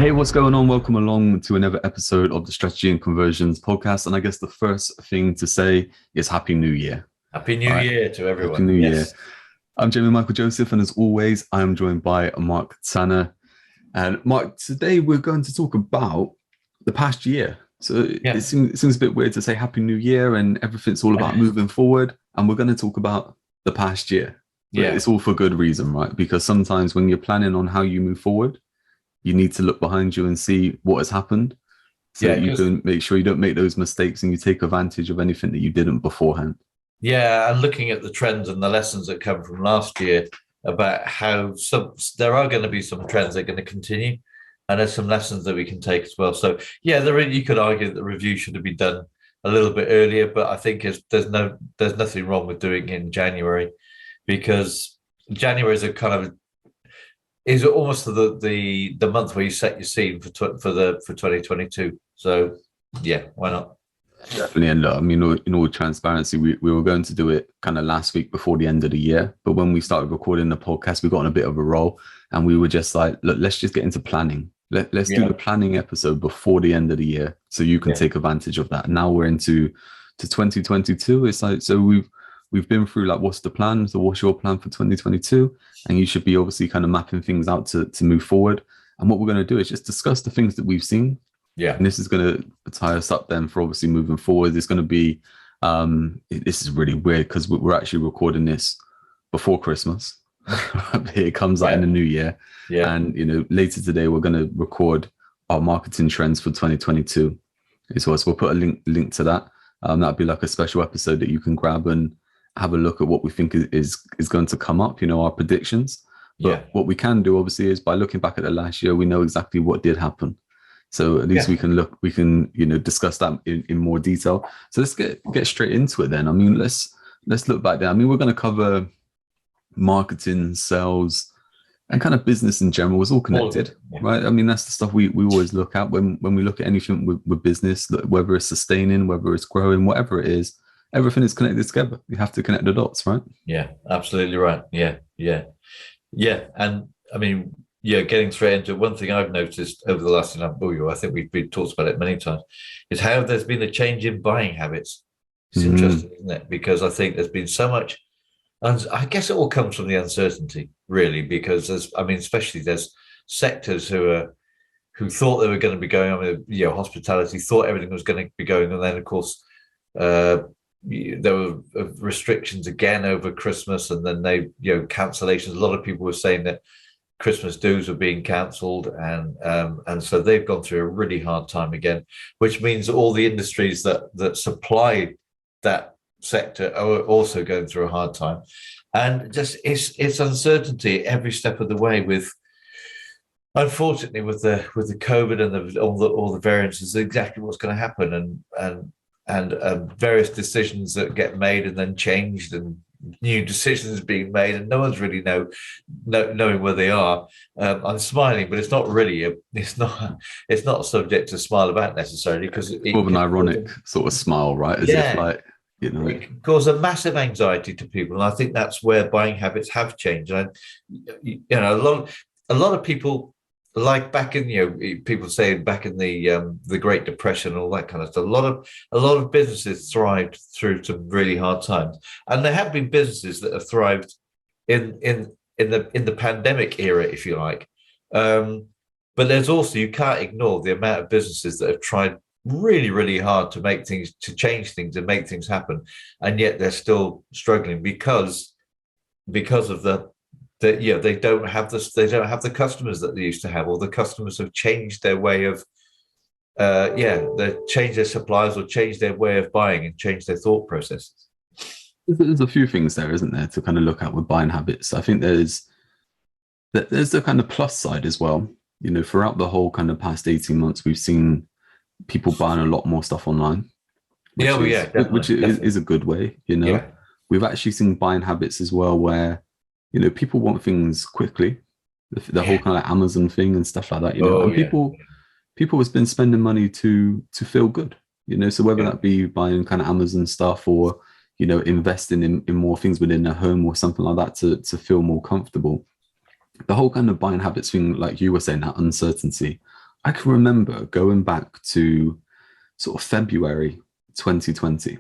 Hey, what's going on? Welcome along to another episode of the Strategy and Conversions podcast. And I guess the first thing to say is Happy New Year. Happy New Right? Year to everyone. Happy New Year. Yes. I'm Jamie Michael Joseph, and as always, I am joined by Mark Tanner. And Mark, today we're going to talk about the past year. So Yeah. it seems a bit weird to say Happy New Year and everything's all about moving forward. And we're going to talk about the past year. But Yeah. it's all for good reason, right? Because sometimes when you're planning on how you move forward, you need to look behind you and see what has happened so Yeah, that you can make sure you don't make those mistakes and you take advantage of anything that you didn't beforehand. Yeah, and looking at the trends and the lessons that come from last year about how there are going to be some trends that are going to continue, and there's some lessons that we can take as well. So yeah, you could argue that the review should have been done a little bit earlier, but I think there's nothing wrong with doing it in January, because January is almost the month where you set your scene for 2022. So yeah, why not? Definitely. And look, I mean, in all transparency, we were going to do it kind of last week before the end of the year. But when we started recording the podcast, we got on a bit of a roll and we were just like, look, let's just get into planning. Let's do the planning episode before the end of the year so you can take advantage of that. Now we're into 2022. It's like, so we've been through like, what's the plan? So what's your plan for 2022? And you should be obviously kind of mapping things out to move forward. And what we're going to do is just discuss the things that we've seen. Yeah. And this is going to tie us up then for obviously moving forward. It's going to be, this is really weird because we're actually recording this before Christmas. It comes out in the new year. Yeah. And, later today, we're going to record our marketing trends for 2022 as well. So we'll put a link to that. That'll be like a special episode that you can grab and have a look at what we think is going to come up, our predictions. But what we can do obviously is by looking back at the last year, we know exactly what did happen. So at least we can discuss that in more detail. So let's get straight into it then. I mean, let's look back there. I mean, we're going to cover marketing, sales, and kind of business in general. It's all connected, right? I mean, that's the stuff we always look at when we look at anything with business, whether it's sustaining, whether it's growing, whatever it is, everything is connected together. You have to connect the dots, right? Yeah, absolutely right. Yeah. And I mean, getting straight into one thing I've noticed over the last, I think we've talked about it many times, is how there's been a change in buying habits. It's interesting, isn't it? Because I think there's been so much, and I guess it all comes from the uncertainty, really, because especially there's sectors who thought they were going to be going on with, hospitality, thought everything was going to be going, and then of course there were restrictions again over Christmas, and then cancellations. A lot of people were saying that Christmas dues were being cancelled, and so they've gone through a really hard time again, which means all the industries that supply that sector are also going through a hard time, and just it's uncertainty every step of the way. Unfortunately, with the COVID and all the variants, is exactly what's going to happen, and various decisions that get made and then changed, and new decisions being made, and no one's really knowing where they are. I'm smiling, but it's not really it's not a subject to smile about necessarily, because it's more of an ironic sort of smile, right? As if like, it can cause a massive anxiety to people, and I think that's where buying habits have changed. And a lot of people, like back in people saying back in the Great Depression and all that kind of stuff, a lot of businesses thrived through some really hard times, and there have been businesses that have thrived in the pandemic era, if you like. But there's also, you can't ignore the amount of businesses that have tried really, really hard to change things and make things happen, and yet they're still struggling because of they don't have the customers that they used to have, or the customers have changed their way of they changed their suppliers or changed their way of buying and changed their thought processes. There's a few things there, isn't there, to kind of look at with buying habits. I think there's the kind of plus side as well. Throughout the whole kind of past 18 months, we've seen people buying a lot more stuff online, which is a good way. We've actually seen buying habits as well where people want things quickly, the whole kind of Amazon thing and stuff like that, and people have been spending money to feel good, so whether that be buying kind of Amazon stuff or investing in more things within their home or something like that to feel more comfortable. The whole kind of buying habits thing, like you were saying, that uncertainty, I can remember going back to sort of February 2020,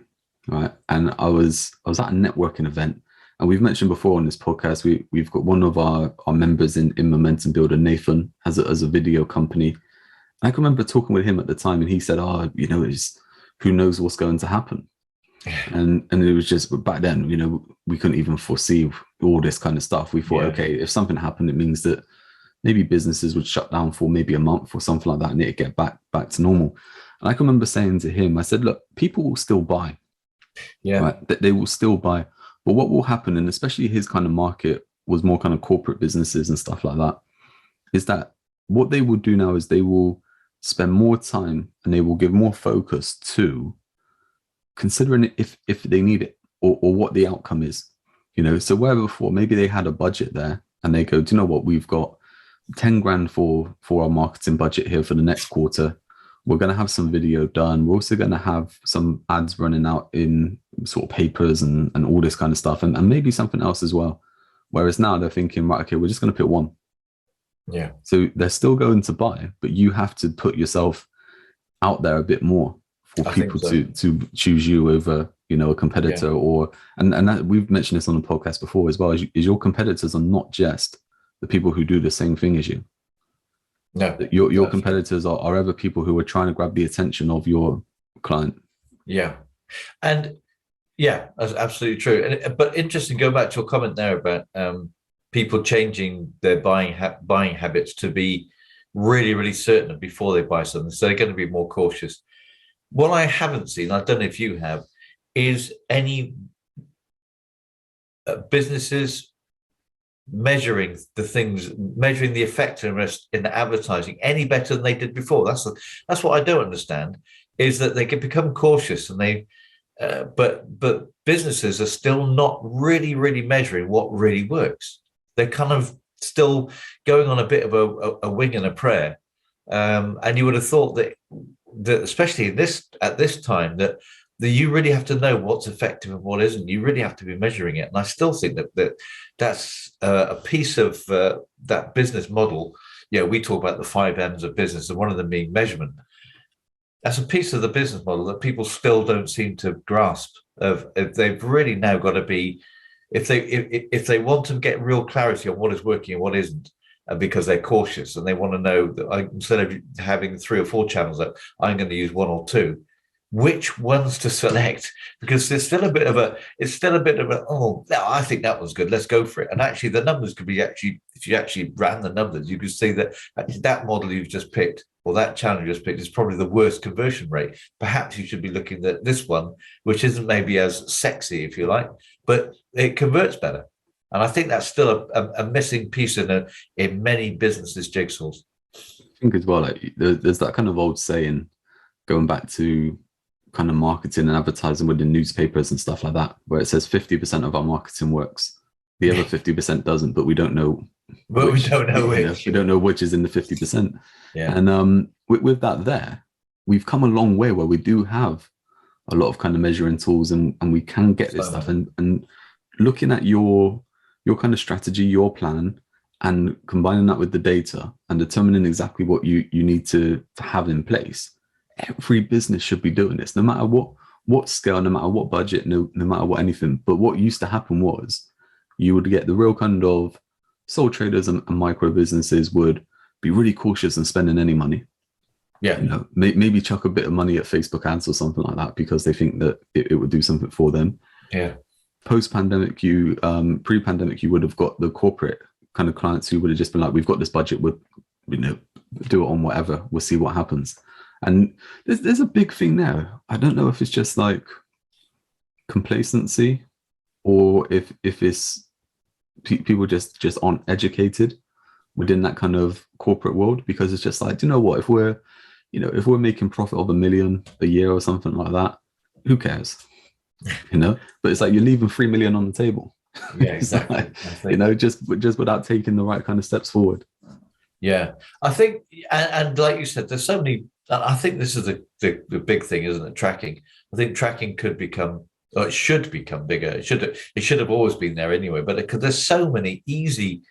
right? And I was at a networking event, and we've mentioned before on this podcast, we've got one of our members in Momentum Builder, Nathan, as a video company. I can remember talking with him at the time, and he said, "Oh, it's who knows what's going to happen." And it was just back then, we couldn't even foresee all this kind of stuff. We thought, okay, if something happened, it means that maybe businesses would shut down for maybe a month or something like that, and it'd get back to normal. And I can remember saying to him, I said, look, people will still buy, right? That they will still buy. But what will happen, and especially his kind of market was more kind of corporate businesses and stuff like that, is that what they will do now is they will spend more time and they will give more focus to considering if they need it, or what the outcome is. So where before maybe they had a budget there and they go, do you know what, we've got 10 grand for our marketing budget here for the next quarter. We're going to have some video done. We're also going to have some ads running out in sort of papers and all this kind of stuff, and maybe something else as well. Whereas now they're thinking, right, okay, we're just going to pick one. Yeah. So they're still going to buy, but you have to put yourself out there a bit more for people to choose you over, a competitor. And that, we've mentioned this on the podcast before as well, is your competitors are not just the people who do the same thing as you. No, your competitors are other people who are trying to grab the attention of your client. Yeah. And yeah, that's absolutely true. But interesting, go back to your comment there about people changing their buying habits to be really, really certain before they buy something. So they're going to be more cautious. What I haven't seen, I don't know if you have, is any businesses measuring the effectiveness in the advertising any better than they did before. That's what I don't understand, is that they can become cautious and they but businesses are still not really measuring what really works. They're kind of still going on a bit of a wing and a prayer, and you would have thought that especially at this time that you really have to know what's effective and what isn't. You really have to be measuring it. And I still think that's a piece of that business model. We talk about the 5 M's of business, and one of them being measurement. That's a piece of the business model that people still don't seem to grasp. If they've really now got to be, if they want to get real clarity on what is working and what isn't, because they're cautious and they want to know that instead of having 3 or 4 channels, that I'm going to use 1 or 2. Which ones to select, because there's still a bit of a oh no, I think that was good, let's go for it. And actually the numbers could be if you actually ran the numbers, you could see that actually that model you've just picked or that channel you just picked is probably the worst conversion rate. Perhaps you should be looking at this one, which isn't maybe as sexy, if you like, but it converts better. And I think that's still a missing piece in many businesses' jigsaws. I think as well, like, there's that kind of old saying going back to kind of marketing and advertising with the newspapers and stuff like that, where it says 50% of our marketing works, the other 50% doesn't, but we don't know. But we don't know which. We don't know which is in the 50%. Yeah. And with that there, we've come a long way where we do have a lot of kind of measuring tools, and we can get this stuff. And looking at your kind of strategy, your plan, and combining that with the data and determining exactly what you need to have in place. Every business should be doing this, no matter what scale, no matter what budget, no matter what anything. But what used to happen was you would get the real kind of sole traders and micro businesses would be really cautious in spending any money. Yeah. Maybe chuck a bit of money at Facebook ads or something like that because they think that it would do something for them. Yeah. Post-pandemic, pre-pandemic, you would have got the corporate kind of clients who would have just been like, we've got this budget, would do it on whatever, we'll see what happens. And there's a big thing there. I don't know if it's just like complacency, or if it's people just aren't educated within that kind of corporate world, because it's just like, do you know what, if we're making profit of $1 million a year or something like that, who cares? But it's like you're leaving 3 million on the table. Yeah, exactly. Like, just without taking the right kind of steps forward. Yeah, I think, and like you said, there's so many. I think this is the big thing, isn't it? Tracking. I think tracking could become, or it should become bigger. It should have always been there anyway. But there's so many easy,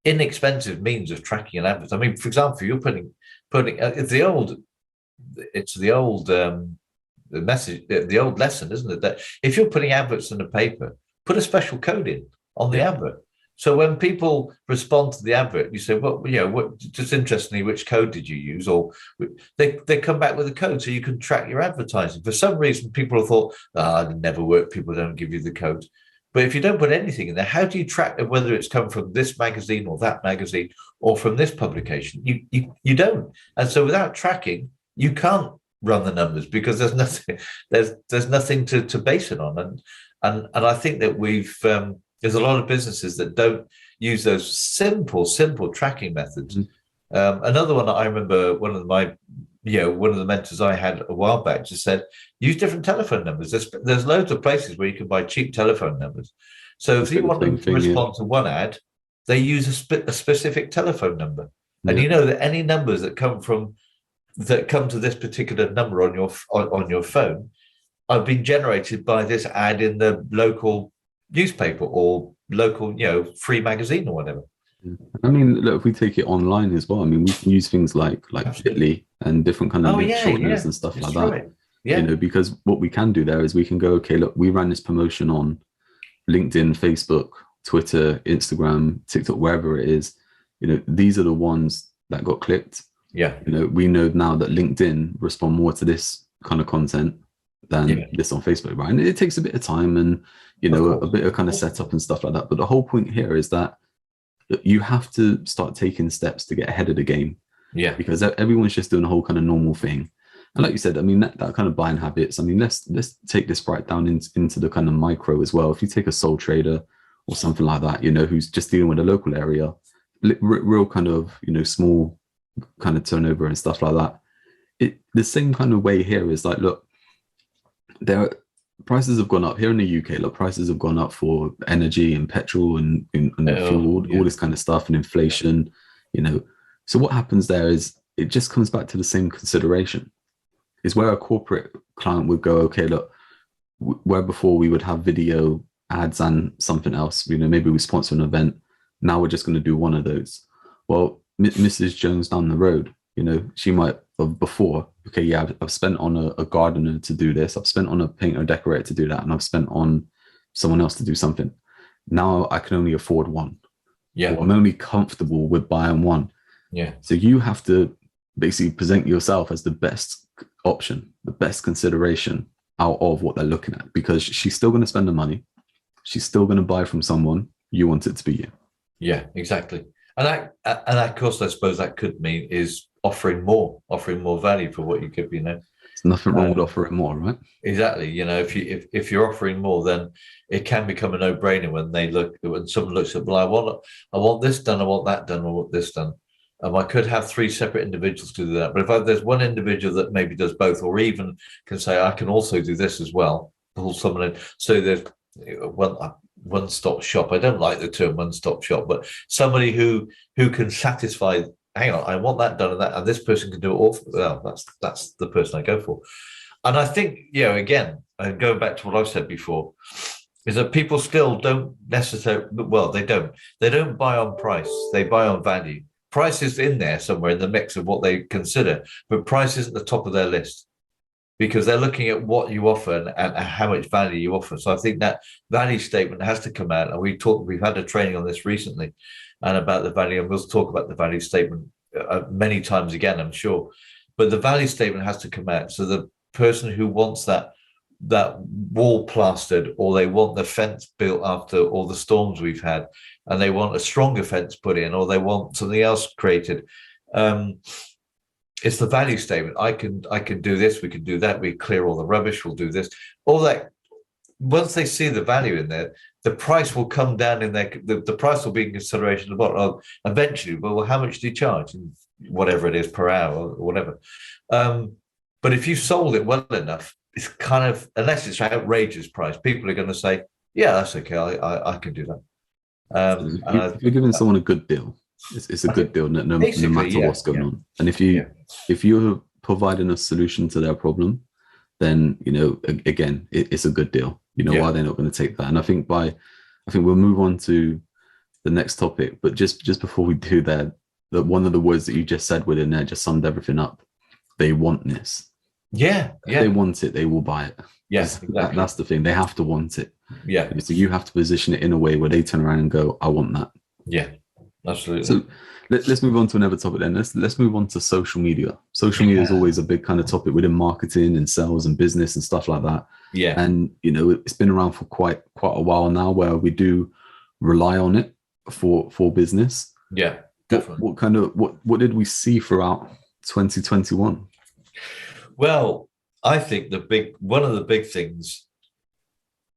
inexpensive means of tracking an advert. I mean, for example, you're putting putting it's the old the message, the old lesson, isn't it? That if you're putting adverts in the paper, put a special code in on the advert. So when people respond to the advert, you say, well, just interestingly, which code did you use? Or they come back with a code so you can track your advertising. For some reason, people have thought, it never worked. People don't give you the code. But if you don't put anything in there, how do you track whether it's come from this magazine or that magazine or from this publication? You don't. And so without tracking, you can't run the numbers because there's nothing to base it on. And I think that there's a lot of businesses that don't use those simple tracking methods. Another one I remember, one of the mentors I had a while back just said, use different telephone numbers. There's loads of places where you can buy cheap telephone numbers. So if you want them to respond to one ad, they use a specific telephone number. And you know that any numbers that come to this particular number on your phone are being generated by this ad in the local newspaper or local, free magazine or whatever. I mean, look, if we take it online as well, I mean, we can use things like Bitly and different kind of link shorteners and stuff like that. Right. Yeah. Because what we can do there is we can go, okay, look, we ran this promotion on LinkedIn, Facebook, Twitter, Instagram, TikTok, wherever it is. These are the ones that got clicked. Yeah. We know now that LinkedIn respond more to this kind of content than this on Facebook, right? And it takes a bit of time and, a bit of kind of setup and stuff like that. But the whole point here is that you have to start taking steps to get ahead of the game. Yeah. Because everyone's just doing a whole kind of normal thing. And like you said, I mean, that kind of buying habits, I mean, let's take this right down into the kind of micro as well. If you take a sole trader or something like that, who's just dealing with a local area, real kind of, small kind of turnover and stuff like that. The same kind of way here is like, look, prices have gone up here in the UK. Look, prices have gone up for energy and petrol and fuel, all this kind of stuff, and inflation. So what happens there is it just comes back to the same consideration. Is where a corporate client would go, okay, look, where before we would have video ads and something else. Maybe we sponsor an event. Now we're just going to do one of those. Well, Mrs. Jones down the road, she might have before, okay, yeah, I've spent on a gardener to do this. I've spent on a painter or decorator to do that. And I've spent on someone else to do something. Now I can only afford one. Yeah. Or I'm only comfortable with buying one. Yeah. So you have to basically present yourself as the best option, the best consideration out of what they're looking at, because she's still going to spend the money. She's still going to buy from someone. You want it to be you. Yeah, exactly. And of course, I suppose that could mean is offering more value for what you could be. There's nothing wrong with offering more, right? Exactly. If you're offering more, then it can become a no-brainer when someone looks at, well, I want this done, I want that done, I want this done. I could have three separate individuals to do that. But if there's one individual that maybe does both, or even can say, I can also do this as well, pull someone in. So there's one-stop shop. I don't like the term one-stop shop, but somebody who can satisfy, hang on, I want that done and this person can do it all. Well, that's the person I go for. And I think, again, and going back to what I've said before, is that people still don't necessarily, they don't buy on price, they buy on value. Price is in there somewhere in the mix of what they consider, but price isn't the top of their list because they're looking at what you offer and how much value you offer. So I think that value statement has to come out. And we've had a training on this recently and about the value, and we'll talk about the value statement many times again, I'm sure. But the value statement has to come out. So the person who wants that wall plastered, or they want the fence built after all the storms we've had, and they want a stronger fence put in, or they want something else created. It's the value statement. I can do this, we can do that, we clear all the rubbish, we'll do this. All that, once they see the value in there, the price will come down in there, the price will be in consideration of what eventually, well, how much do you charge? Whatever it is per hour or whatever. But if you sold it well enough, it's kind of, unless it's an outrageous price, people are going to say, yeah, that's okay, I can do that. If you're giving someone a good deal, it's a good deal no matter what's going on. And if you're providing a solution to their problem, then again, it's a good deal. Why are they not going to take that? And I think we'll move on to the next topic, but just before we do that, one of the words that you just said within there just summed everything up. They want this. Yeah, If they want it, they will buy it. Yes, exactly. That's the thing. They have to want it. Yeah. So you have to position it in a way where they turn around and go, I want that. Yeah, absolutely. So let's move on to another topic then. Let's move on to social media. Social media is always a big kind of topic within marketing and sales and business and stuff like that. Yeah. And, it's been around for quite a while now where we do rely on it for business. Yeah, definitely. What did we see throughout 2021? Well, I think one of the big things,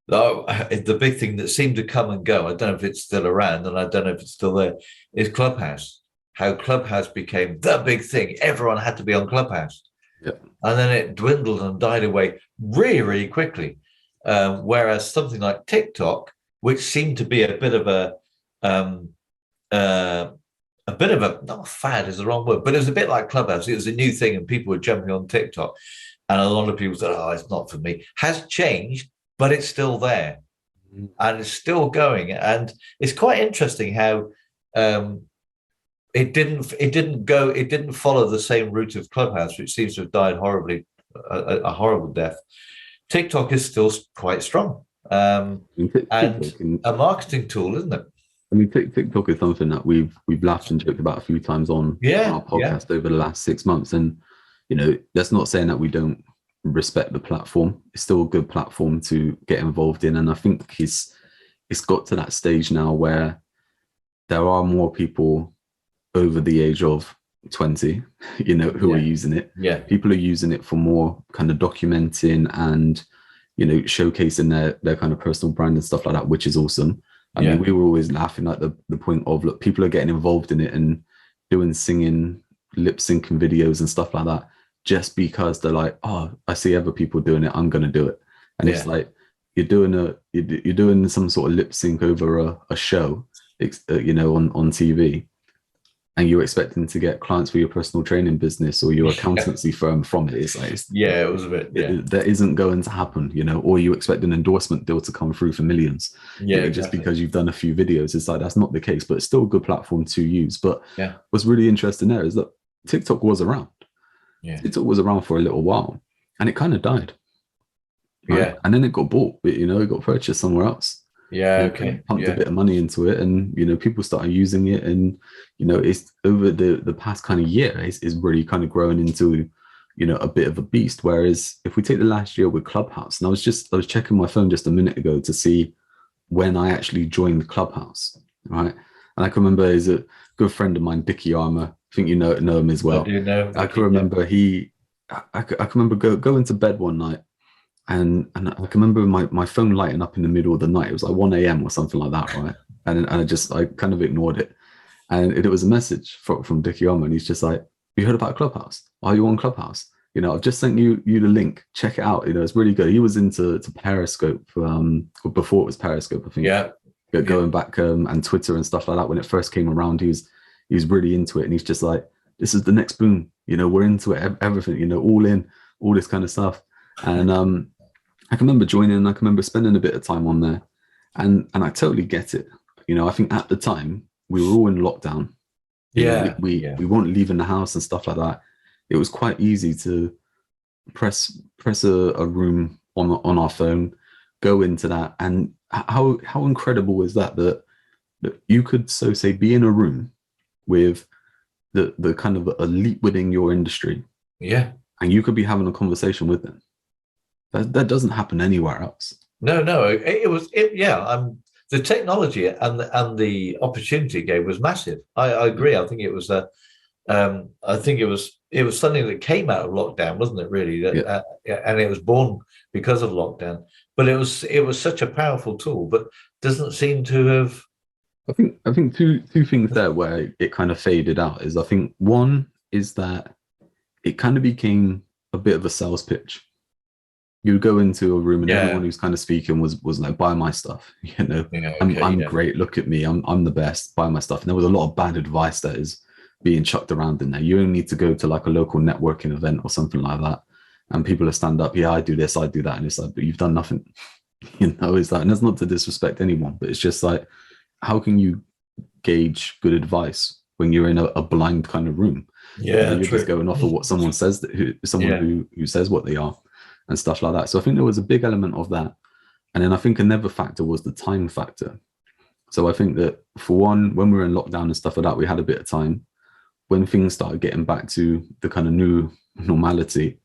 the big thing that seemed to come and go, I don't know if it's still around and I don't know if it's still there, is Clubhouse. How Clubhouse became the big thing. Everyone had to be on Clubhouse. Yep. And then it dwindled and died away really, really quickly. Whereas something like TikTok, which seemed to be a bit of a not fad is the wrong word, but it was a bit like Clubhouse. It was a new thing and people were jumping on TikTok. And a lot of people said, oh, it's not for me. Has changed, but it's still there. Mm-hmm. And it's still going. And it's quite interesting how it didn't follow the same route of Clubhouse, which seems to have died horribly, a horrible death. TikTok is still quite strong. And a marketing tool, isn't it? I mean, TikTok is something that we've laughed and joked about a few times on our podcast over the last 6 months. And, that's not saying that we don't respect the platform. It's still a good platform to get involved in. And I think it's got to that stage now where there are more people over the age of 20, who are using it. Yeah. People are using it for more kind of documenting and, showcasing their kind of personal brand and stuff like that, which is awesome. I mean, we were always laughing at the point of, look, people are getting involved in it and doing singing, lip syncing videos and stuff like that, just because they're like, oh, I see other people doing it, I'm going to do it. And it's like, you're doing some sort of lip sync over a show, on TV, and you're expecting to get clients for your personal training business or your accountancy firm from it. It's like, it was a bit, that isn't going to happen, or you expect an endorsement deal to come through for millions. Just because you've done a few videos. It's like, that's not the case, but it's still a good platform to use. But what's really interesting there is that TikTok was around. TikTok was around for a little while and it kind of died. Right? And then it got bought, but it got purchased somewhere else. Pumped a bit of money into it, and people started using it, and it's over the past kind of year is really kind of growing into a bit of a beast. Whereas if we take the last year with Clubhouse, and I was checking my phone just a minute ago to see when I actually joined Clubhouse, right? And I can remember is a good friend of mine, Dickie Armour. I think you know him as well. I do know. I can remember I can remember going to bed one night. And I can remember my phone lighting up in the middle of the night. It was like 1 a.m. or something like that, right? And I kind of ignored it. And it was a message from Dickie Armour, and he's just like, you heard about Clubhouse? Are you on Clubhouse? I've just sent you the link. Check it out. It's really good. He was into Periscope before it was Periscope, I think. Going back and Twitter and stuff like that. When it first came around, he was really into it. And he's just like, this is the next boom. We're into it, everything, all in, all this kind of stuff. And I can remember joining, and I can remember spending a bit of time on there, and I totally get it. I think at the time we were all in lockdown. We weren't leaving the house and stuff like that. It was quite easy to press a room on our phone, go into that, and how incredible is that you could say be in a room with the kind of elite within your industry, and you could be having a conversation with them. That doesn't happen anywhere else. No, the technology and the opportunity it gave was massive. I agree. I think it was it was something that came out of lockdown, wasn't it? Really, and it was born because of lockdown. But it was such a powerful tool, but doesn't seem to have. I think two things there where it kind of faded out is, I think one is that it kind of became a bit of a sales pitch. You go into a room and everyone who's kind of speaking was like, buy my stuff, I'm great, look at me, I'm the best, buy my stuff. And there was a lot of bad advice that is being chucked around in there. You only need to go to like a local networking event or something like that, and people will stand up, I do this, I do that, and it's like, but you've done nothing. It's like, and that's not to disrespect anyone, but it's just like, how can you gauge good advice when you're in a blind kind of room. Yeah, You're just true. going off of what someone says, who says what they are and stuff like that. So I think there was a big element of that. And then I think another factor was the time factor. So I think that for one, when we were in lockdown and stuff like that, we had a bit of time. When things started getting back to the kind of new normality,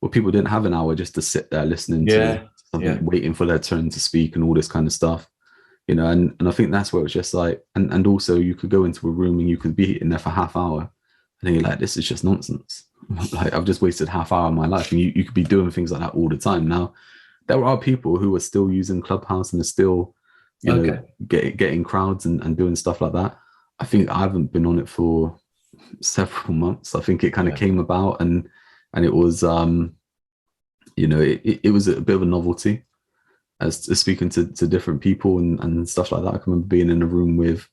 well, people didn't have an hour just to sit there listening to something, waiting for their turn to speak and all this kind of stuff. And I think that's where it's just like, and also you could go into a room and you could be in there for half hour and then you're like, this is just nonsense. Like, I've just wasted half hour of my life. And you could be doing things like that all the time. Now, there are people who are still using Clubhouse and are still, getting crowds and doing stuff like that. I think I haven't been on it for several months. I think it kind of came about and it was, it was a bit of a novelty as speaking to different people and stuff like that. I can remember being in a room with,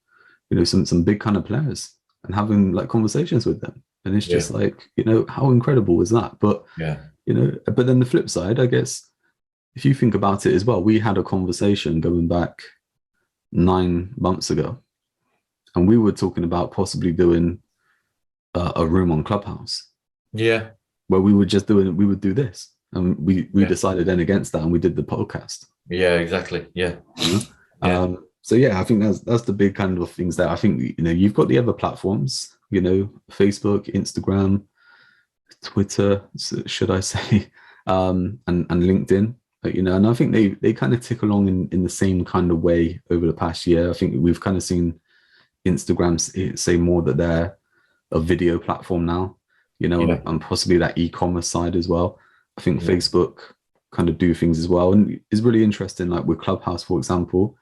some big kind of players and having like conversations with them. And it's just like, how incredible was that? But, but then the flip side, I guess, if you think about it as well, we had a conversation going back 9 months ago, and we were talking about possibly doing a room on Clubhouse. Yeah. Where we would do this. And we decided then against that and we did the podcast. Yeah, exactly. Yeah. So I think that's the big kind of things that I think, you've got the other platforms, Facebook, Instagram, Twitter, should I say, and LinkedIn, and I think they kind of tick along in the same kind of way over the past year. I think we've kind of seen Instagram say more that they're a video platform now, and possibly that e-commerce side as well. I think Facebook kind of do things as well. And it's really interesting, like with Clubhouse, for example,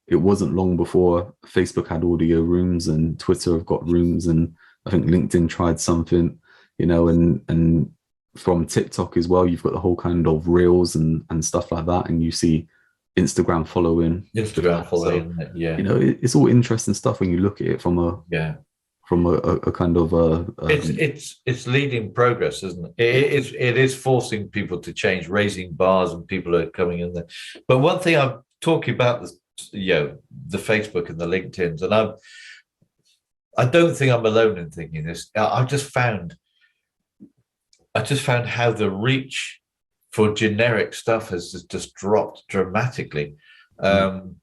it wasn't long before Facebook had audio rooms and Twitter have got rooms. And I think LinkedIn tried something, and from TikTok as well, you've got the whole kind of reels and stuff like that. And you see Instagram following. So, it's all interesting stuff when you look at it from a kind of it's leading progress, isn't it? It is forcing people to change, raising bars, and people are coming in there. But one thing I'm talking about the Facebook and the LinkedIn's, and I don't think I'm alone in thinking this. I just found how the reach for generic stuff has just dropped dramatically. And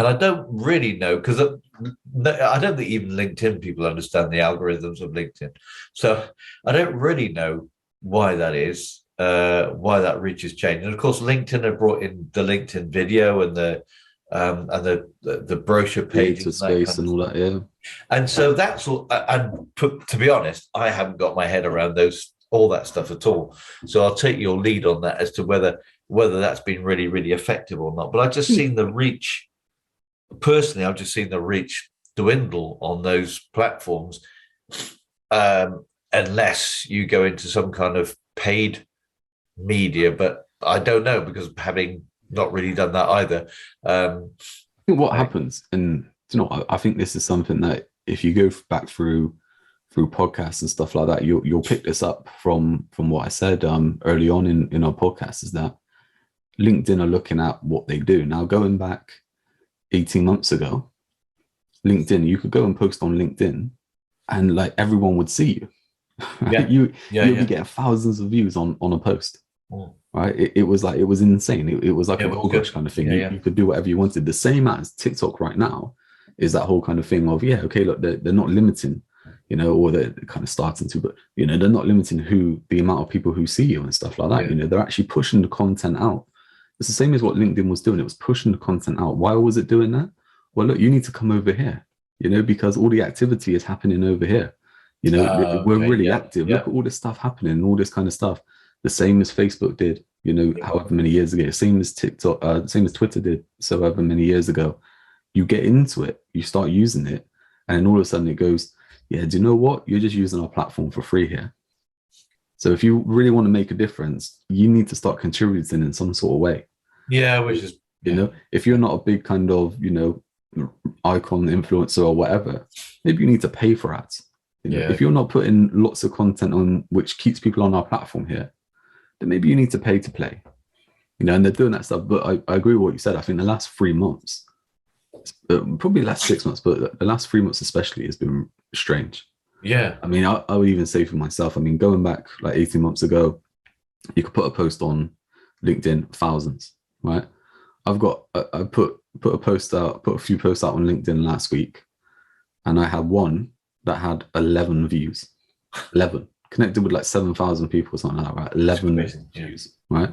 I don't really know, because I don't think even LinkedIn people understand the algorithms of LinkedIn. So I don't really know why that is, why that reach has changed. And of course, LinkedIn have brought in the LinkedIn video and the brochure page and space and all that, yeah. And so that's all. And to be honest, I haven't got my head around all that stuff at all. So I'll take your lead on that as to whether that's been really, really effective or not. But I've just seen the reach. Personally, I've just seen the reach dwindle on those platforms, unless you go into some kind of paid media. But I don't know, because having not really done that either. I think what happens, and I think this is something that if you go back through podcasts and stuff like that, you'll pick this up from what I said early on in our podcast, is that LinkedIn are looking at what they do now. Going back 18 months ago, LinkedIn, you could go and post on LinkedIn and like everyone would see you. Right? You'd be getting thousands of views on a post. Right? It was insane. It was like a gold rush kind of thing. You could do whatever you wanted. The same as TikTok right now is that whole kind of thing of, look, they're not limiting, or they're kind of starting to, but they're not limiting the amount of people who see you and stuff like that. They're actually pushing the content out. It's the same as what LinkedIn was doing. It was pushing the content out. Why was it doing that? Well, look, you need to come over here, because all the activity is happening over here. We're really active. Look at all this stuff happening and all this kind of stuff. The same as Facebook did, however many years ago. Same as TikTok, same as Twitter did, so however many years ago. You get into it, you start using it, and then all of a sudden it goes, do you know what? You're just using our platform for free here. So if you really want to make a difference, you need to start contributing in some sort of way. Yeah, which is, if you're not a big kind of, icon influencer or whatever, maybe you need to pay for ads. If you're not putting lots of content on which keeps people on our platform here, then maybe you need to pay to play. And they're doing that stuff. But I agree with what you said. I think the last 3 months Probably the last 6 months, but the last 3 months especially has been strange. Yeah. I mean, I would even say for myself, I mean, going back like 18 months ago, you could put a post on LinkedIn, thousands, right? I put a post out, put a few posts out on LinkedIn last week, and I had one that had 11 views. 11. Connected with like 7,000 people or something like that, right? 11 views, right?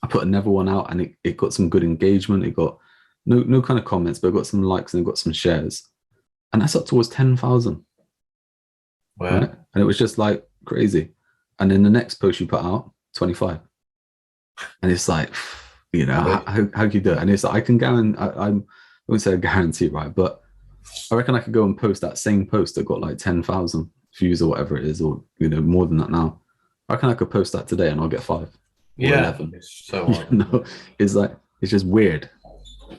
I put another one out and it got some good engagement. It got no kind of comments, but it got some likes and it got some shares. And that's up towards 10,000, Wow. right? And it was just like crazy. And then the next post you put out, 25. And it's like, you know, how can you do it? And it's like, I can guarantee, I won't say a guarantee, right? But I reckon I could go and post that same post that got like 10,000 views or whatever it is, or, you know, more than that now. I reckon I could post that today and I'll get 5 or 11. It's so hard. You know, it's like, it's just weird.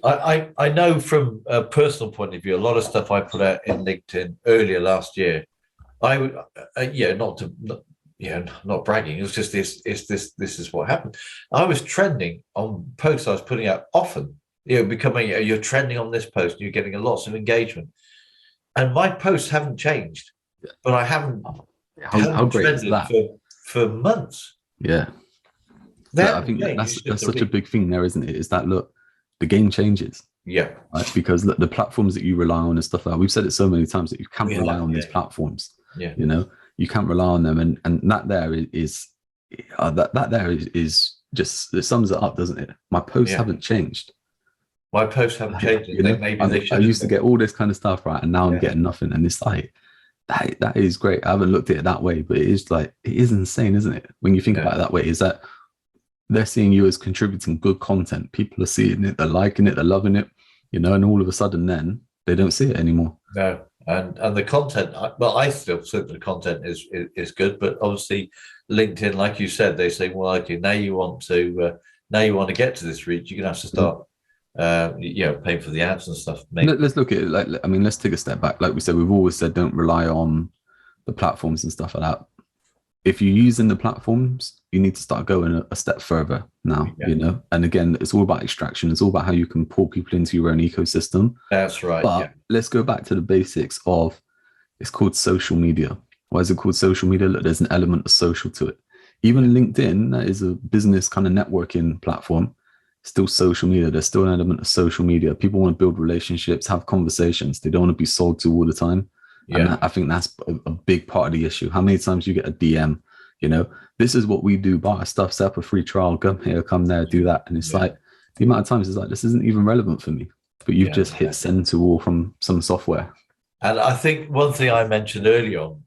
I know from a personal point of view, a lot of stuff I put out in LinkedIn earlier last year, I would, not bragging. It was just this is what happened. I was trending on posts I was putting out often. Becoming you're trending on this post, and you're getting lots of engagement, and my posts haven't changed, but I haven't. How great is that? For months? Yeah. I think that's such a big thing there, isn't it? Is that, look, the game changes. Yeah. Right? Because the platforms that you rely on and stuff like that, we've said it so many times that you can't rely on these platforms. Yeah. You know, you can't rely on them. And that there is just, it sums it up, doesn't it? My posts haven't changed. My posts haven't changed. You know, I used to get all this kind of stuff, right? And now I'm getting nothing. And it's like, that is great. I haven't looked at it that way, but it is insane, isn't it? When you think about it that way, is that they're seeing you as contributing good content. People are seeing it, they're liking it, they're loving it, you know, and all of a sudden then they don't see it anymore. No, and the content, well, I still think the content is good, but obviously LinkedIn, like you said, they say, well, okay, now you want to get to this reach, you're gonna have to start paying for the ads and stuff. Let's look at it let's take a step back. Like we said, we've always said don't rely on the platforms and stuff like that. If you're using the platforms, you need to start going a step further now, you know? And again, it's all about extraction. It's all about how you can pull people into your own ecosystem. That's right. But let's go back to the basics of, it's called social media. Why is it called social media? Look, there's an element of social to it. Even LinkedIn, that is a business kind of networking platform, still social media. There's still an element of social media. People want to build relationships, have conversations. They don't want to be sold to all the time. And I think that's a big part of the issue. How many times you get a DM, you know, this is what we do, buy our stuff, set up a free trial, come here, come there, do that. And it's like, the amount of times it's like, this isn't even relevant for me, but you've just hit send to all from some software. And I think one thing I mentioned early on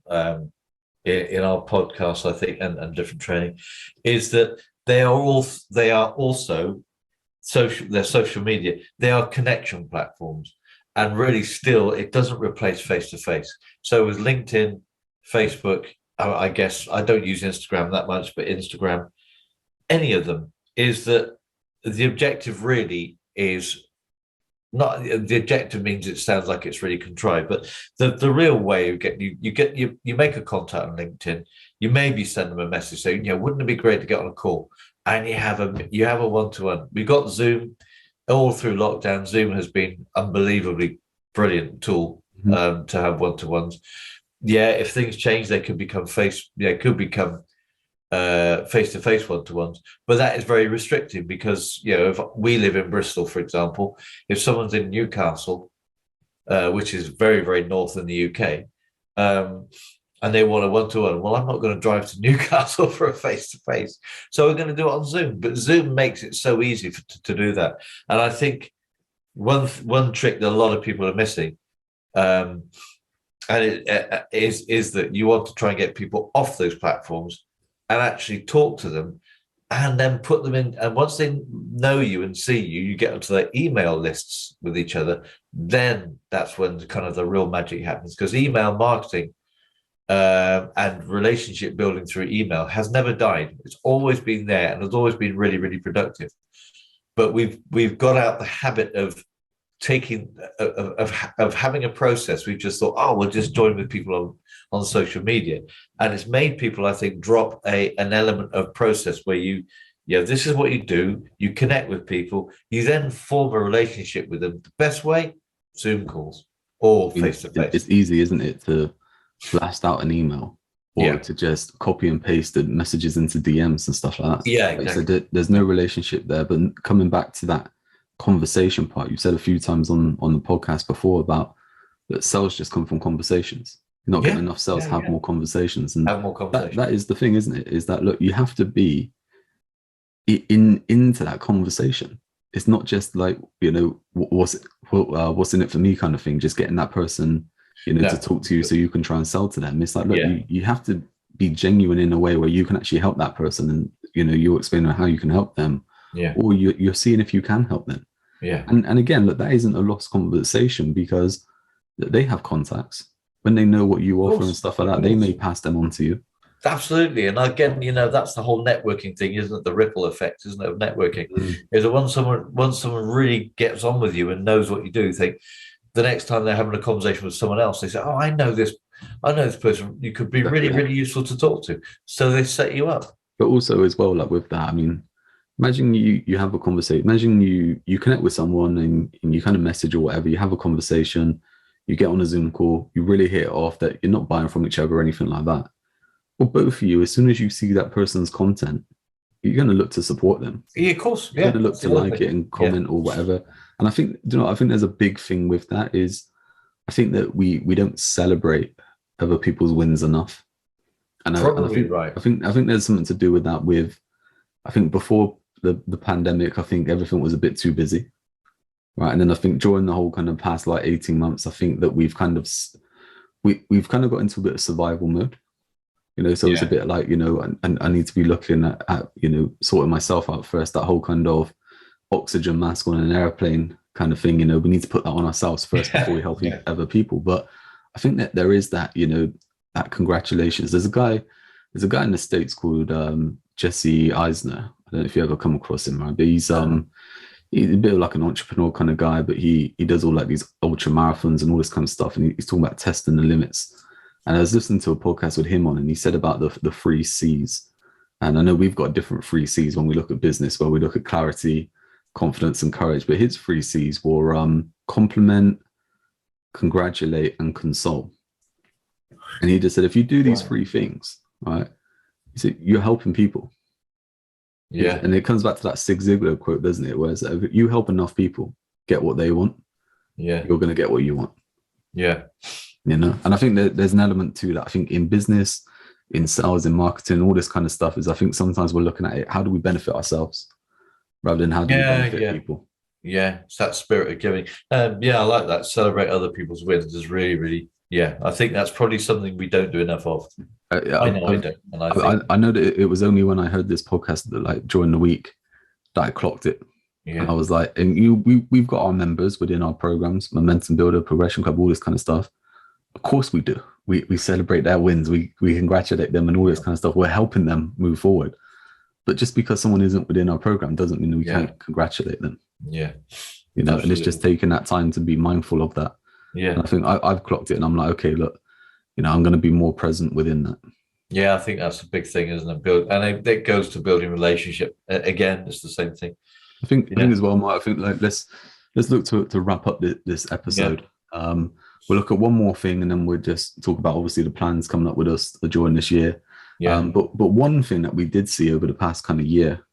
in our podcast, I think, and different training, is that they are also social. They're social media. They are connection platforms. And really, still, it doesn't replace face-to-face. So with LinkedIn, Facebook, I guess I don't use Instagram that much, but Instagram, any of them, is that the objective really is not, the objective means it sounds like it's really contrived, but the real way of getting you make a contact on LinkedIn, you maybe send them a message saying, wouldn't it be great to get on a call? And you have a one-to-one. We've got Zoom. All through lockdown, Zoom has been unbelievably brilliant tool to have one-to-ones. If things change, they could become face-to-face one-to-ones, but that is very restrictive because if we live in Bristol, for example, if someone's in Newcastle, which is very, very north in the UK, and they want a one-to-one, well, I'm not going to drive to Newcastle for a face-to-face. So we're going to do it on Zoom. But Zoom makes it so easy to do that. And I think one trick that a lot of people are missing is that you want to try and get people off those platforms and actually talk to them and then put them in. And once they know you and see you, you get onto their email lists with each other. Then that's when kind of the real magic happens, because email marketing and relationship building through email has never died. It's always been there and has always been really, really productive. But we've got out the habit of having a process. We've just thought, we'll just join with people on social media, and it's made people, I think, drop an element of process where this is what you do. You connect with people. You then form a relationship with them. The best way, Zoom calls or face to face. It's easy, isn't it, to blast out an email or to just copy and paste the messages into DMs and stuff like that. Yeah, like exactly. you said, there's no relationship there. But coming back to that conversation part, you said a few times on the podcast before about that sales just come from conversations. You're not getting enough sales, have more conversations. And have more conversations. That is the thing, isn't it? Is that, look, you have to be into that conversation. It's not just like, what's in it for me kind of thing, just getting that person, to talk to you so you can try and sell to them. It's like, look, you have to be genuine in a way where you can actually help that person, and you're explaining how you can help them, or you're seeing if you can help them. And again, look, that isn't a lost conversation, because they have contacts. When they know what you offer and stuff like that, they may pass them on to you. Absolutely. And again, that's the whole networking thing, isn't it? The ripple effect, isn't it, of networking? Is that once someone really gets on with you and knows what you do, you think the next time they're having a conversation with someone else, they say, oh, I know this person, you could be really, really useful to talk to. So they set you up. But also as well, like with that, I mean, imagine you have a conversation, imagine you connect with someone and you kind of message or whatever, you have a conversation, you get on a Zoom call, you really hit it off, that you're not buying from each other or anything like that. Well, both of you, as soon as you see that person's content, you're going to look to support them. Yeah, of course. You're going to look to like it and comment or whatever. And I think, I think there's a big thing with that is, I think that we don't celebrate other people's wins enough. And I think there's something to do with that. I think before the pandemic, I think everything was a bit too busy, right? And then I think during the whole kind of past 18 months, I think that we've kind of got into a bit of survival mode. So it's a bit like, I need to be looking at sorting myself out first. That whole kind of oxygen mask on an airplane kind of thing, we need to put that on ourselves first before we help other people. But I think that there is that, that congratulations. There's a guy in the States called Jesse Eisner. I don't know if you ever come across him, right? But he's a bit of like an entrepreneur kind of guy, but he does all like these ultra marathons and all this kind of stuff. And he's talking about testing the limits. And I was listening to a podcast with him on, and he said about the 3 C's. And I know we've got different 3 C's when we look at business, where we look at clarity, confidence, and courage. But his 3 C's were compliment, congratulate, and console. And he just said, if you do these 3 things, right, he said, you're helping people. Yeah. And it comes back to that Zig Ziglar quote, doesn't it? Where it's like, if you help enough people get what they want, you're going to get what you want. Yeah. And I think that there's an element to that. I think in business, in sales, in marketing, all this kind of stuff is, I think sometimes we're looking at it, how do we benefit ourselves rather than how do we benefit people? Yeah, it's that spirit of giving. I like that. Celebrate other people's wins is really, really, I think that's probably something we don't do enough of. I know I don't. And I know that it was only when I heard this podcast that during the week that I clocked it. Yeah. And I was like, and we've got our members within our programs, Momentum Builder, Progression Club, all this kind of stuff. Of course we do. We celebrate their wins. We congratulate them and all this kind of stuff. We're helping them move forward. But just because someone isn't within our program doesn't mean we can't congratulate them. Yeah. And it's just taking that time to be mindful of that. Yeah. And I think I've clocked it, and I'm like, okay, look, I'm going to be more present within that. Yeah, I think that's a big thing, isn't it? And it goes to building relationship. Again, it's the same thing. I think as well, Mark, I think let's look to wrap up this episode. Yeah. We'll look at one more thing, and then we'll just talk about obviously the plans coming up with us during this year. Yeah. But one thing that we did see over the past kind of year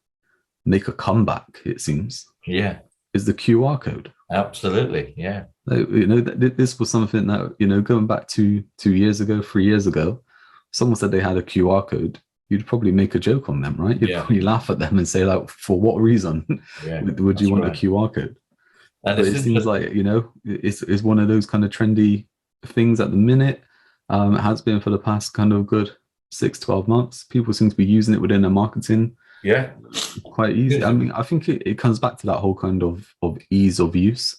make a comeback, it seems. Yeah. Is the QR code. Absolutely. Yeah. This was something that, going back 2 years ago, 3 years ago, someone said they had a QR code, you'd probably make a joke on them, right? You'd probably laugh at them and say, like, for what reason would you want a QR code? And but it seems like, it's one of those kind of trendy things at the minute. It has been for the past kind of good 6-12 months. People seem to be using it within their marketing. Yeah. Quite easy. I mean, I think it comes back to that whole kind of ease of use,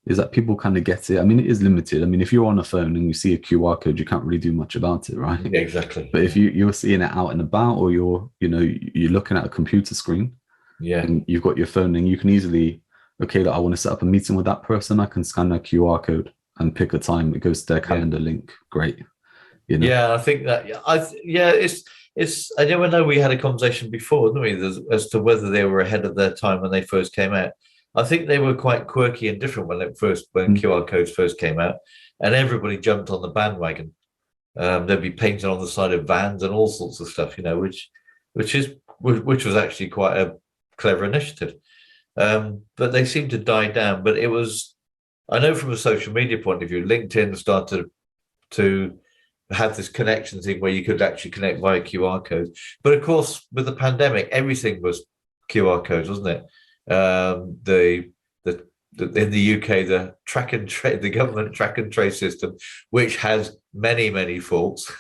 is that people kind of get it. I mean, it is limited. I mean, if you're on a phone and you see a QR code, you can't really do much about it, right? Yeah, exactly. But if you're seeing it out and about, or you're looking at a computer screen, and you've got your phone, and you can easily, okay, I want to set up a meeting with that person, I can scan their QR code and pick a time. It goes to their calendar link. Great. Yeah, I think that. It's. I never know. We had a conversation before, didn't we, as to whether they were ahead of their time when they first came out. I think they were quite quirky and different when QR codes first came out, and everybody jumped on the bandwagon. They'd be painted on the side of vans and all sorts of stuff, which was actually quite a clever initiative. But they seemed to die down. But it was, I know from a social media point of view, LinkedIn started to have this connection thing where you could actually connect via QR codes. But of course, with the pandemic, everything was QR codes, wasn't it? In the UK, the the government track and trace system, which has many faults,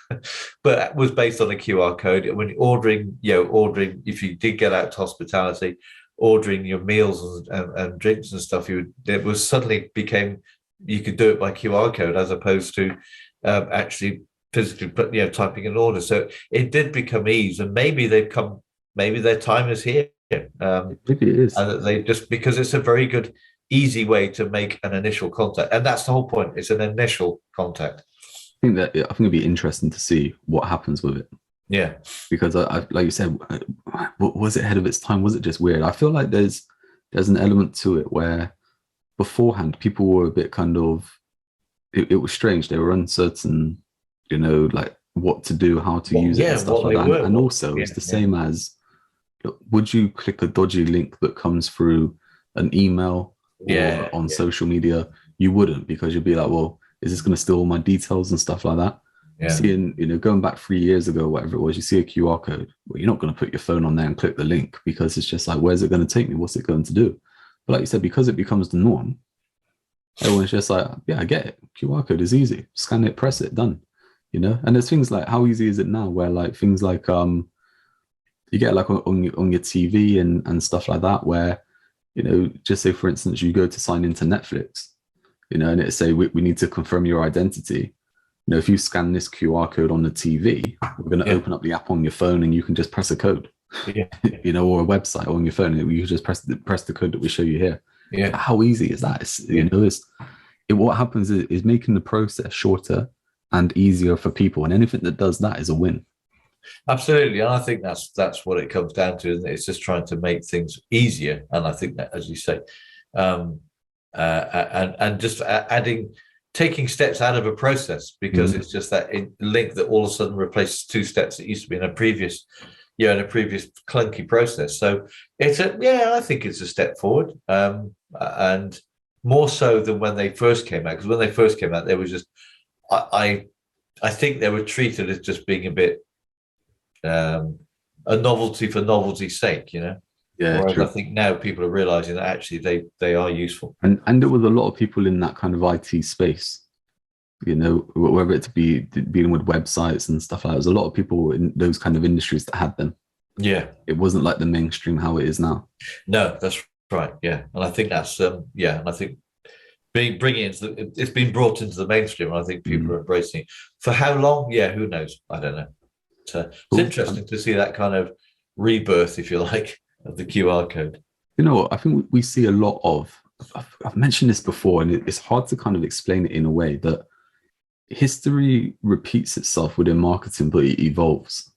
but was based on a QR code. When ordering, if you did get out to hospitality, ordering your meals and drinks and stuff, you could do it by QR code as opposed to actually physically typing an order. So it did become ease, and maybe their time is here. Maybe it is, and they just, because it's a very good, easy way to make an initial contact, and that's the whole point. It's an initial contact. I think it'd be interesting to see what happens with it. Yeah, because I like you said, was it ahead of its time? Was it just weird? I feel like there's an element to it where beforehand people were a bit kind of, it was strange. They were uncertain, like what to do, how to use it, and stuff like that. And also, it's the same as, would you click a dodgy link that comes through an email or on social media? You wouldn't, because you'd be like, well, is this going to steal all my details and stuff like that? Seeing, going back 3 years ago, whatever it was, you see a QR code, well, you're not going to put your phone on there and click the link, because it's just like, where's it going to take me? What's it going to do? But like you said, because it becomes the norm, everyone's just like, yeah, I get it. QR code is easy. Scan it, press it, done. And there's things like, how easy is it now where like things like you get like on your TV and stuff like that, where, just say, for instance, you go to sign into Netflix, and it say, we need to confirm your identity. If you scan this QR code on the TV, we're going to open up the app on your phone, and you can just press a code, or a website on your phone, and you just press the code that we show you here. Yeah. How easy is that? What happens is making the process shorter and easier for people, and anything that does that is a win. Absolutely, and I think that's what it comes down to, isn't it? It's just trying to make things easier, and I think that, as you say, and just taking steps out of a process, because it's just that link that all of a sudden replaces 2 steps that used to be in a previous clunky process. So I think it's a step forward, and more so than when they first came out, because when they first came out, they were just, I think they were treated as just being a bit a novelty for novelty's sake, Yeah, whereas true. I think now people are realizing that actually they are useful. And there was a lot of people in that kind of IT space, whether it to be dealing with websites and stuff like that. There's a lot of people in those kind of industries that had them. Yeah. It wasn't like the mainstream how it is now. No, that's right. Yeah. And I think that's, and I think bringing it it's been brought into the mainstream, and I think people are embracing it. For how long? Yeah, who knows? I don't know. It's interesting to see that kind of rebirth, if you like, of the QR code. I think we see a lot of, I've mentioned this before, and it's hard to kind of explain it in a way, that history repeats itself within marketing, but it evolves.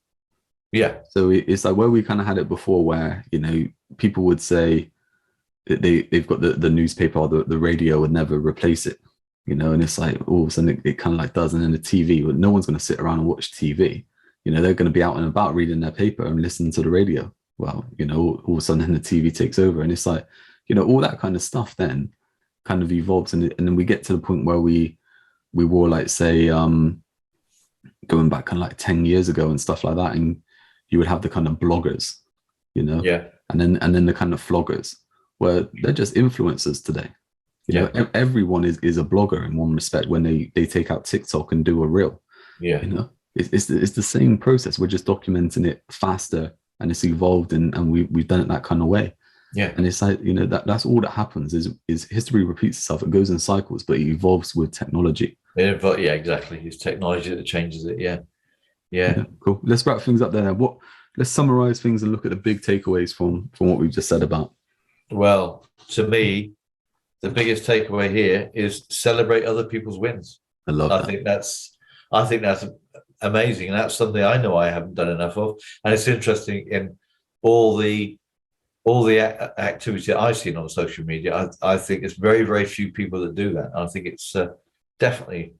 Yeah. So it's like where we kind of had it before, where, people would say that they've got the newspaper or the radio would never replace it, and it's like all of a sudden it kind of like does. And then the TV, no one's going to sit around and watch TV. They're going to be out and about reading their paper and listening to the radio. Well, all of a sudden the TV takes over, and it's like, all that kind of stuff then kind of evolves. And then we get to the point where we were like, say, going back kind of like 10 years ago and stuff like that. And you would have the kind of bloggers, Yeah. And then the kind of floggers, where they're just influencers today. Everyone is a blogger in one respect when they take out TikTok and do a reel. Yeah. It's the same process. We're just documenting it faster, and it's evolved, and we've done it that kind of way. Yeah. And it's like, that's all that happens is history repeats itself. It goes in cycles, but it evolves with technology. Yeah, exactly. It's technology that changes it. Yeah. Cool. Let's wrap things up there. Let's summarize things and look at the big takeaways from what we've just said about. Well, to me, the biggest takeaway here is celebrate other people's wins. I think that's amazing, and that's something I know I haven't done enough of. And it's interesting, in all the all the activity that I've seen on social media, I think it's very, very few people that do that. I think it's definitely.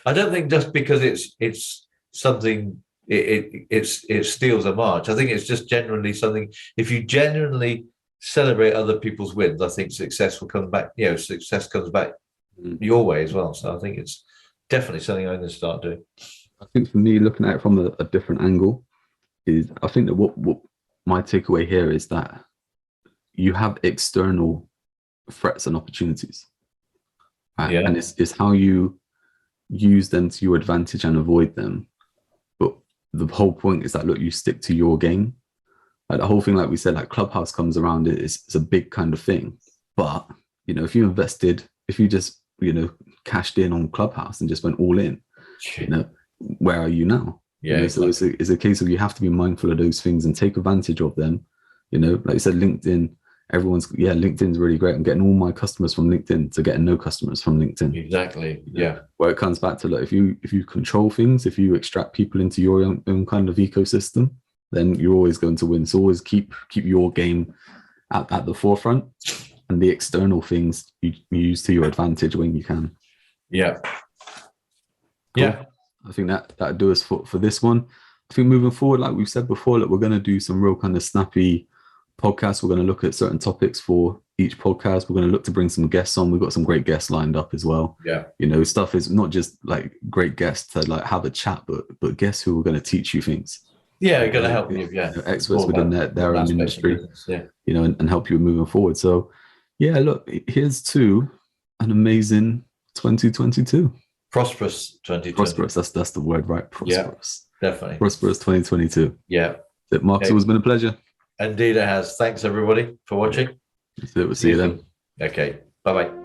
I don't think just because it's something it steals a march. I think it's just generally something. If you genuinely celebrate other people's wins, I think success will come back. Success comes back your way as well. So I think it's definitely something I'm going to start doing. I think for me, looking at it from a different angle, is I think that what my takeaway here is that you have external threats and opportunities, right? Yeah. And it's how you use them to your advantage and avoid them. But the whole point is that, look, you stick to your game. Like the whole thing, like we said, like Clubhouse comes around, it's a big kind of thing. But if you invested, if you just cashed in on Clubhouse and just went all in, where are you now? Yeah, exactly. So it's a case of you have to be mindful of those things and take advantage of them. Like you said, LinkedIn, LinkedIn's really great. I'm getting all my customers from LinkedIn to getting no customers from LinkedIn. Exactly. Yeah. Where it comes back to, like, if you control things, if you extract people into your own kind of ecosystem, then you're always going to win. So always keep your game at the forefront, and the external things you use to your advantage when you can. Yeah. Cool. Yeah. I think that'd do us for this one. I think moving forward, like we've said before, that we're going to do some real kind of snappy podcasts. We're going to look at certain topics for each podcast. We're going to look to bring some guests on. We've got some great guests lined up as well. Yeah. Stuff is not just like great guests to like have a chat, but guests who are going to teach you things. Yeah, going to help you. Yeah, experts within their own industry. Yeah, and help you moving forward. So, yeah, look, here's to an amazing 2022. Prosperous 2022. Prosperous. That's the word, right? Prosperous. Yeah, definitely. Prosperous 2022. Yeah. Mark, it's always been a pleasure. Indeed, it has. Thanks everybody for watching. We'll see you then. Okay. Bye bye.